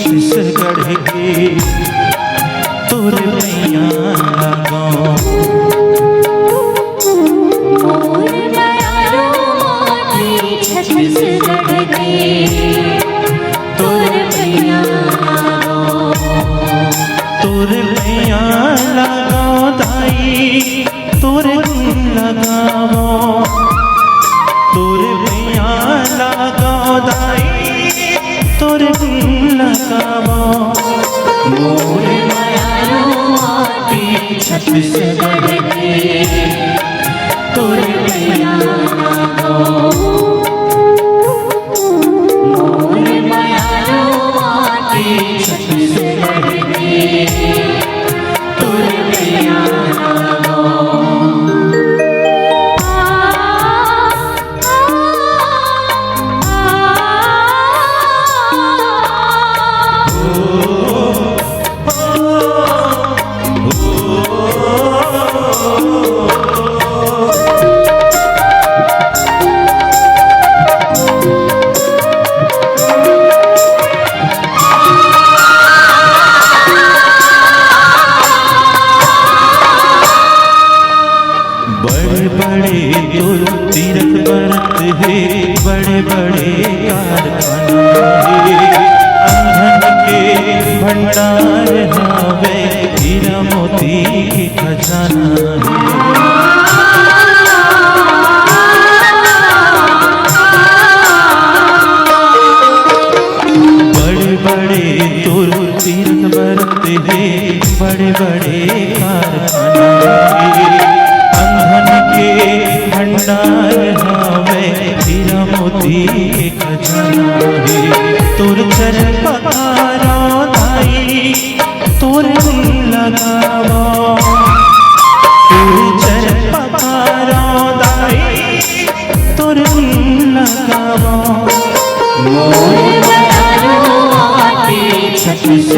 छत्तीसगढ़ के तोरे मैया लगाओ मोर दयालु माटी छत्तीसगढ़ के तोरे मैया लगाओ तोरे मैया लगाओ दाई तोरे गुण लगाओ तोरे मैया लगाओ दाई तोरे गुण लगाओ मोर दयालु माटी छत्तीसगढ़ के तोरे मैया लगाओ मोर दयालु माटी छत्तीसगढ़ के तोरे मैया लगाओ बड़े बड़े तुल तीरथ बरत है बड़े बड़े कारखाना है अंधन के भंडार हावे हीरा मोती के खजाना है बड़े बड़े तुल तीरथ बरत है बड़े बड़े कारखाना है अंधन के भंडार हावे हीरा मोती के खजाना है तोर चरण पखारा दाई तोरे गुण लगावो तोर चरण पखारा दाई तोरे गुण लगावो मोर दयालु माटी छत्तीसगढ़